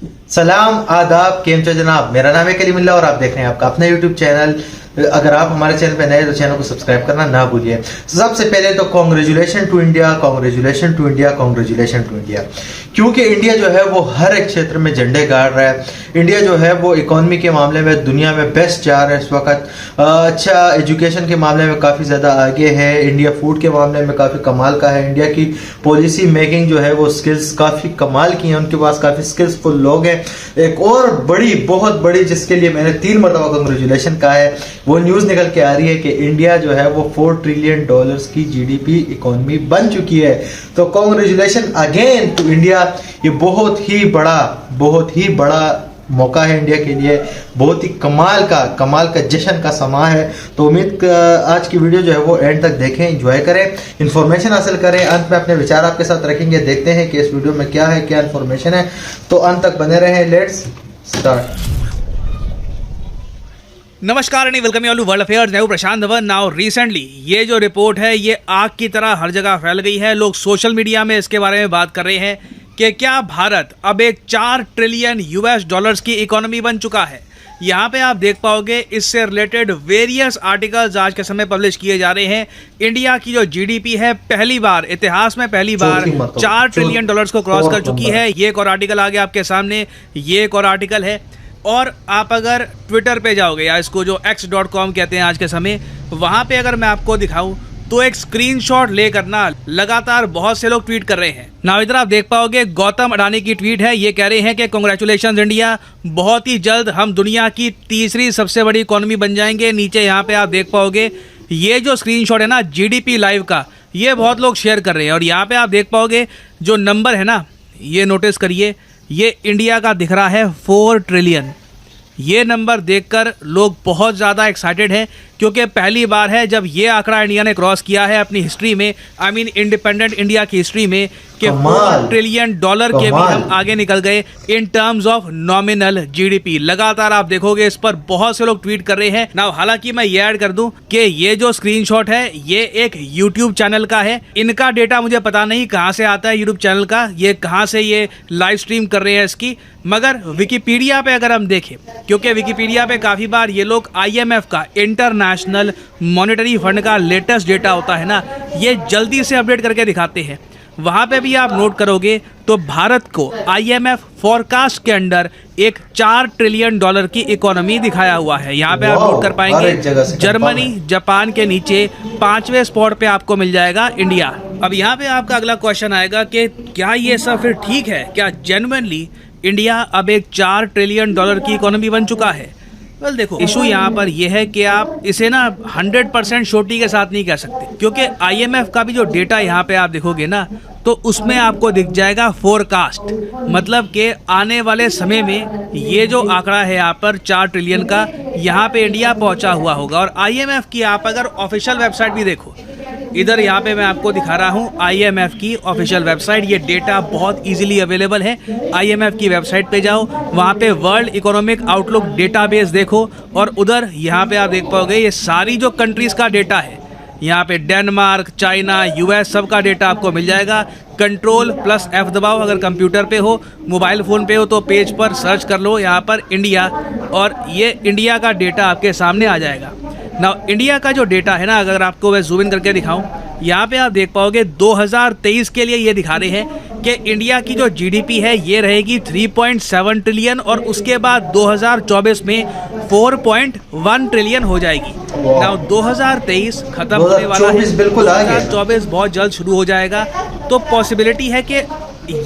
सलाम आदाब केम छो जनाब। मेरा नाम है कलीमुल्लाह और आप देख रहे हैं आपका अपना यूट्यूब चैनल। अगर आप हमारे चैनल पे नए तो चैनल को सब्सक्राइब करना ना भूलिए। सबसे पहले तो congratulation to India, congratulation to India, congratulation to India, क्योंकि इंडिया जो है वो हर एक क्षेत्र में झंडे गाड़ रहा है। इंडिया जो है वो इकोनॉमी के मामले में दुनिया में बेस्ट जा रहा है इस वक्त। अच्छा, एजुकेशन के मामले में काफ़ी ज़्यादा आगे है। इंडिया फूड के मामले में काफ़ी कमाल का है। इंडिया की पॉलिसी मेकिंग जो है वो स्किल्स काफ़ी कमाल की हैं, उनके पास काफ़ी स्किल्सफुल लोग हैं। एक और बड़ी, बहुत बड़ी, जिसके लिए मैंने 3 मरतबा कांग्रेचुलेशन कहा है, वो न्यूज़ निकल के आ रही है कि इंडिया जो है वो $4 ट्रिलियन की जीडीपी इकोनॉमी बन चुकी है। तो कांग्रेचुलेशन अगेन टू इंडिया। ये बहुत ही बड़ा मौका है इंडिया के लिए, बहुत ही कमाल का जश्न का समा है। तो उम्मीद आज की वीडियो जो है वो एंड तक देखें, एंजॉय करें, इन्फॉर्मेशन हासिल करें। अंत में अपने विचार आपके साथ रखेंगे। देखते हैं कि इस वीडियो में क्या है, क्या इन्फॉर्मेशन है, तो अंत तक बने रहें। Let's start. नमस्कार and welcome you to world affairs. मैं प्रशांत धवन। नाउ रिसेंटली ये जो रिपोर्ट है ये आग की तरह हर जगह फैल गई है। लोग सोशल मीडिया में इसके बारे में बात कर रहे हैं कि क्या भारत अब एक $4 ट्रिलियन की इकोनॉमी बन चुका है। यहाँ पे आप देख पाओगे इससे रिलेटेड वेरियस आर्टिकल्स आज के समय पब्लिश किए जा रहे हैं। इंडिया की जो जीडीपी है पहली बार, इतिहास में पहली बार $4 ट्रिलियन को क्रॉस कर चुकी है। ये एक और आर्टिकल आ गया आपके सामने, ये एक और आर्टिकल है। और आप अगर ट्विटर पे जाओगे या इसको जो x.com कहते हैं आज के समय, वहाँ पे अगर मैं आपको दिखाऊं तो एक स्क्रीनशॉट लेकर ना लगातार बहुत से लोग ट्वीट कर रहे हैं। ना इधर आप देख पाओगे गौतम अडानी की ट्वीट है। ये कह रहे हैं कि कांग्रेचुलेशंस इंडिया, बहुत ही जल्द हम दुनिया की तीसरी सबसे बड़ी इकोनॉमी बन जाएंगे। नीचे यहाँ पे आप देख पाओगे ये जो स्क्रीनशॉट है ना जीडीपी लाइव का, ये बहुत लोग शेयर कर रहे हैं। और यहाँ पे आप देख पाओगे जो नंबर है ना, ये नोटिस करिए, ये इंडिया का दिख रहा है 4 ट्रिलियन। ये नंबर देखकर लोग बहुत ज़्यादा एक्साइटेड हैं, क्योंकि पहली बार है जब ये आंकड़ा इंडिया ने क्रॉस किया है अपनी हिस्ट्री में, आई मीन इंडिपेंडेंट इंडिया की हिस्ट्री में, कि $4 ट्रिलियन के भी हम आगे निकल गए in terms of nominal GDP. लगातार आप देखोगे इस पर बहुत से लोग ट्वीट कर रहे हैं ना। हालांकि मैं ये ऐड कर दूं कि ये जो स्क्रीनशॉट है ये एक यूट्यूब चैनल का है। इनका डेटा मुझे पता नहीं कहाँ से आता है यूट्यूब चैनल का, ये कहाँ से ये लाइव स्ट्रीम कर रहे हैं इसकी, मगर विकिपीडिया पे अगर हम देखें, क्योंकि विकिपीडिया पे काफ़ी बार ये लोग IMF का, इंटरनेशनल मॉनेटरी फंड का लेटेस्ट डेटा होता है ना, ये जल्दी से अपडेट करके दिखाते हैं। वहाँ पे भी आप नोट करोगे तो भारत को IMF फोरकास्ट के अंडर एक $4 ट्रिलियन की इकोनॉमी दिखाया हुआ है। यहाँ पे आप नोट कर पाएंगे जर्मनी, जापान के नीचे 5वें स्पॉट पे आपको मिल जाएगा इंडिया। अब यहाँ पे आपका अगला क्वेश्चन आएगा कि क्या ये सब फिर ठीक है, क्या जेन्युइनली इंडिया अब एक $4 ट्रिलियन की इकोनॉमी बन चुका है? वेल देखो, इशू यहाँ पर यह है कि आप इसे ना 100% श्योरिटी के साथ नहीं कह सकते, क्योंकि IMF का भी जो डेटा यहाँ पे आप देखोगे ना तो उसमें आपको दिख जाएगा फोरकास्ट, मतलब कि आने वाले समय में ये जो आंकड़ा है यहाँ पर $4 ट्रिलियन का, यहाँ पे इंडिया पहुँचा हुआ होगा। और IMF की आप अगर ऑफिशियल वेबसाइट भी देखो, इधर यहाँ पे मैं आपको दिखा रहा हूँ IMF की ऑफिशियल वेबसाइट, ये डेटा बहुत इजीली अवेलेबल है। IMF की वेबसाइट पे जाओ, वहाँ पे वर्ल्ड इकोनॉमिक आउटलुक डेटाबेस देखो, और उधर यहाँ पे आप देख पाओगे ये सारी जो कंट्रीज़ का डेटा है, यहाँ पे डेनमार्क, चाइना, US सब का डेटा आपको मिल जाएगा। Ctrl+F दबाओ अगर कंप्यूटर पे हो, मोबाइल फ़ोन पे हो तो पेज पर सर्च कर लो यहाँ पर इंडिया, और ये इंडिया का डेटा आपके सामने आ जाएगा। ना इंडिया का जो डेटा है ना, अगर आपको मैं जूम इन करके दिखाऊं, यहाँ पे आप देख पाओगे 2023 के लिए ये दिखा रहे हैं कि इंडिया की जो जीडीपी है ये रहेगी 3.7 ट्रिलियन, और उसके बाद 2024 में 4.1 ट्रिलियन हो जाएगी। ना 2023 खत्म होने वाला है, 2024 बहुत जल्द शुरू हो जाएगा। तो पॉसिबिलिटी है कि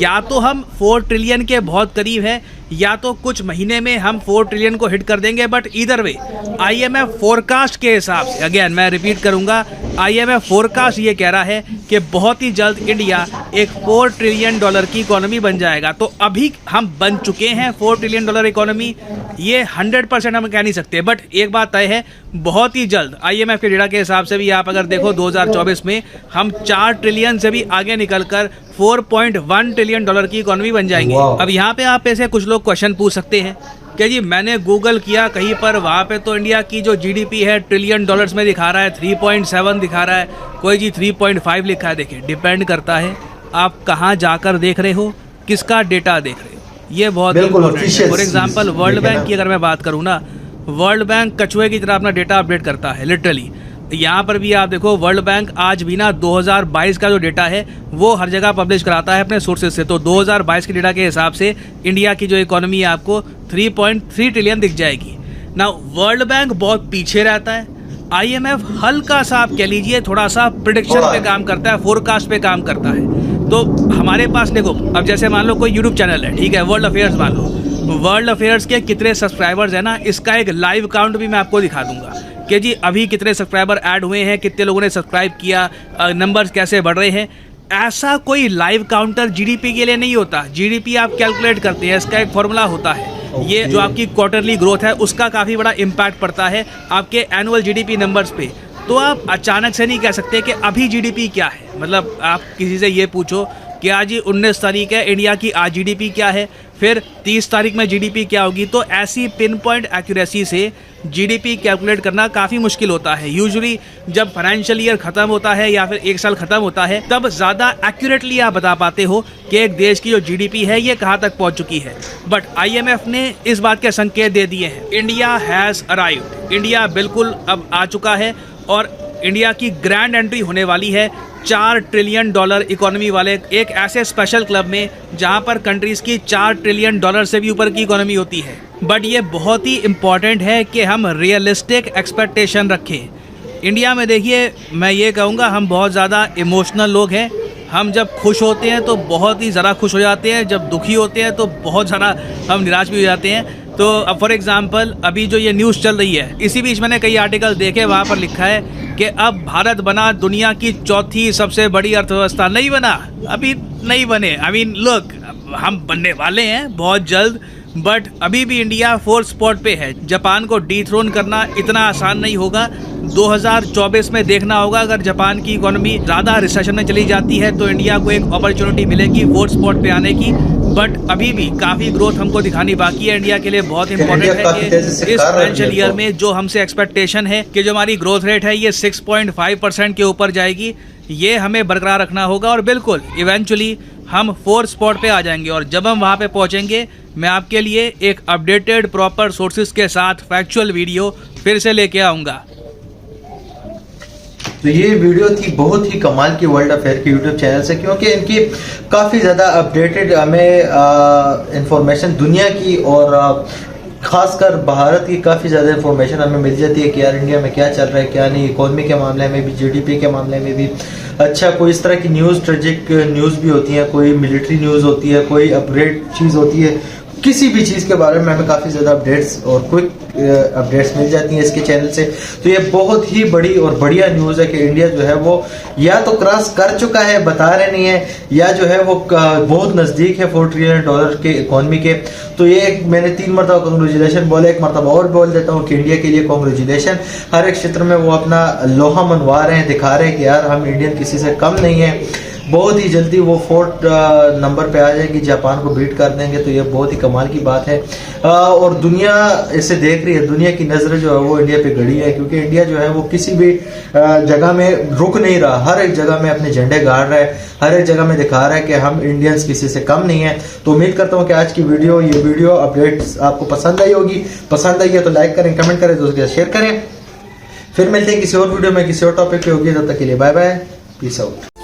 या तो हम 4 ट्रिलियन के बहुत करीब है, या तो कुछ महीने में हम 4 ट्रिलियन को हिट कर देंगे। बट इधर वे IMF फोरकास्ट के हिसाब से, अगेन मैं रिपीट करूंगा, IMF फोरकास्ट ये कह रहा है कि बहुत ही जल्द इंडिया एक $4 ट्रिलियन की इकोनॉमी बन जाएगा। तो अभी हम बन चुके हैं $4 ट्रिलियन इकोनॉमी, ये 100% हम कह नहीं सकते, बट एक बात तय है, बहुत ही जल्द IMF के डेटा के हिसाब से भी आप अगर देखो 2024 में हम 4 ट्रिलियन से भी आगे निकलकर $4.1 ट्रिलियन की इकोनॉमी बन जाएंगे। अब यहाँ पे आप ऐसे कुछ लोग क्वेश्चन पूछ सकते हैं कि जी मैंने गूगल किया कहीं पर, वहाँ पे तो इंडिया की जो जीडीपी है ट्रिलियन डॉलर्स में दिखा रहा है, 3.7 दिखा रहा है, कोई जी 3.5 लिखा है। देखिए डिपेंड करता है आप कहाँ जाकर देख रहे हो, किसका डेटा देख रहे हो। ये बहुत बिल्कुल, इम्पोर्टेंट है। official for example cheese, world ठीक है बैंक ना? की अगर मैं बात करूँ ना, वर्ल्ड बैंक कछुए की तरह अपना डेटा अपडेट करता है लिटरली। यहाँ पर भी आप देखो, वर्ल्ड बैंक आज भी ना 2022 का जो डेटा है वो हर जगह पब्लिश कराता है अपने सोर्सेज से। तो 2022 के डेटा के हिसाब से इंडिया की जो इकोनॉमी है आपको 3.3 ट्रिलियन दिख जाएगी ना। वर्ल्ड बैंक बहुत पीछे रहता है, IMF हल्का सा आप कह लीजिए थोड़ा सा प्रिडिक्शन पे काम करता है, फोरकास्ट पे काम करता है। तो हमारे पास देखो, अब जैसे मान लो कोई यूट्यूब चैनल है, ठीक है, वर्ल्ड अफेयर्स मान लो, वर्ल्ड अफेयर्स के कितने सब्सक्राइबर्स हैं ना, इसका एक लाइव काउंट भी मैं आपको दिखा दूंगा कि जी अभी कितने सब्सक्राइबर ऐड हुए हैं, कितने लोगों ने सब्सक्राइब किया, नंबर्स कैसे बढ़ रहे हैं। ऐसा कोई लाइव काउंटर GDP के लिए नहीं होता। GDP आप कैलकुलेट करते हैं, इसका एक फॉर्मूला होता है। ये जो आपकी क्वार्टरली ग्रोथ है उसका काफ़ी बड़ा इम्पैक्ट पड़ता है आपके एनुअल GDP नंबर्स पे। तो आप अचानक से नहीं कह सकते कि अभी GDP क्या है। मतलब आप किसी से ये पूछो कि आज 19 तारीख है, इंडिया की आज GDP क्या है, फिर 30 तारीख में GDP क्या होगी। तो ऐसी पिन पॉइंट एक्यूरेसी से GDP कैलकुलेट करना काफ़ी मुश्किल होता है। यूजुअली जब फाइनेंशियल ईयर ख़त्म होता है या फिर एक साल ख़त्म होता है, तब ज़्यादा एक्यूरेटली आप बता पाते हो कि एक देश की जो GDP है ये कहाँ तक पहुँच चुकी है। बट IMF ने इस बात के संकेत दे दिए हैं, इंडिया हैज़ अराइव्ड। इंडिया बिल्कुल अब आ चुका है और इंडिया की ग्रैंड एंट्री होने वाली है $4 ट्रिलियन इकोनॉमी वाले एक ऐसे स्पेशल क्लब में जहां पर कंट्रीज़ की $4 ट्रिलियन से भी ऊपर की इकोनॉमी होती है। बट ये बहुत ही इम्पॉर्टेंट है कि हम रियलिस्टिक एक्सपेक्टेशन रखें। इंडिया में देखिए, मैं ये कहूँगा हम बहुत ज़्यादा इमोशनल लोग हैं। हम जब खुश होते हैं तो बहुत ही ज़्यादा खुश हो जाते हैं, जब दुखी होते हैं तो बहुत ज़्यादा हम निराश भी हो जाते हैं। तो अब फॉर एग्जांपल अभी जो ये न्यूज़ चल रही है, इसी बीच मैंने कई आर्टिकल देखे, वहाँ पर लिखा है कि अब भारत बना दुनिया की चौथी सबसे बड़ी अर्थव्यवस्था। नहीं बना, अभी नहीं बने। आई मीन लुक, हम बनने वाले हैं बहुत जल्द, बट अभी भी इंडिया 4th स्पॉट पे है। जापान को डीथ्रोन करना इतना आसान नहीं होगा। 2024 में देखना होगा, अगर जापान की इकोनॉमी ज़्यादा रिसेशन में चली जाती है तो इंडिया को एक अपॉर्चुनिटी मिलेगी 4th स्पॉट पे आने की। बट अभी भी काफ़ी ग्रोथ हमको दिखानी बाकी है। इंडिया के लिए बहुत इंपॉर्टेंट है कि इस फाइनेंशियल ईयर में जो हमसे एक्सपेक्टेशन है कि जो हमारी ग्रोथ रेट है ये 6.5% के ऊपर जाएगी, ये हमें बरकरार रखना होगा। और बिल्कुल इवेंचुअली हम 4th स्पॉट पे आ जाएंगे। और जब हम वहाँ पे पहुँचेंगे, मैं आपके लिए एक अपडेटेड प्रॉपर सोर्सेज के साथ फैक्चुअल वीडियो फिर से लेके आऊँगा। तो ये वीडियो थी बहुत ही कमाल की वर्ल्ड अफेयर के यूट्यूब चैनल से, क्योंकि इनकी काफ़ी ज़्यादा अपडेटेड हमें इंफॉर्मेशन दुनिया की और खासकर भारत की काफ़ी ज़्यादा इंफॉर्मेशन हमें मिल जाती है कि यार इंडिया में क्या चल रहा है क्या नहीं, इकोनॉमी के मामले में भी, GDP के मामले में भी। अच्छा, कोई इस तरह की न्यूज़, ट्रेजिक न्यूज़ भी होती है, कोई मिलिट्री न्यूज़ होती है, कोई अपग्रेड चीज़ होती है, किसी भी चीज़ के बारे में हमें काफ़ी ज़्यादा अपडेट्स और क्विक अपडेट्स मिल जाती हैं इसके चैनल से। तो ये बहुत ही बड़ी और बढ़िया न्यूज़ है कि इंडिया जो है वो या तो क्रॉस कर चुका है, बता रहे नहीं है, या जो है वो बहुत नज़दीक है $4 ट्रिलियन के इकोनॉमी के। तो ये मैंने 3 मरतबा कॉन्ग्रेचुलेशन बोला, एक मरतबा और बोल देता हूँ कि इंडिया के लिए कॉन्ग्रेचुलेशन। हर एक क्षेत्र में वो अपना लोहा मनवा रहे हैं, दिखा रहे हैं कि यार हम इंडियन किसी से कम नहीं है। बहुत ही जल्दी वो 4th नंबर पे आ जाएगी, जापान को बीट कर देंगे। तो ये बहुत ही कमाल की बात है और दुनिया इसे देख रही है। दुनिया की नज़र जो है वो इंडिया पे गड़ी है, क्योंकि इंडिया जो है वो किसी भी जगह में रुक नहीं रहा, हर एक जगह में अपने झंडे गाड़ रहा है, हर एक जगह में दिखा रहा है कि हम इंडियंस किसी से कम नहीं है। तो उम्मीद करता हूँ कि आज की ये वीडियो अपडेट्स आपको पसंद आई होगी। पसंद आई है तो लाइक करें, कमेंट करें, दोस्तों के साथ शेयर करें। फिर मिलते हैं किसी और वीडियो में, किसी और टॉपिक पे होगी। तब तक के लिए बाय बाय, पीस आउट।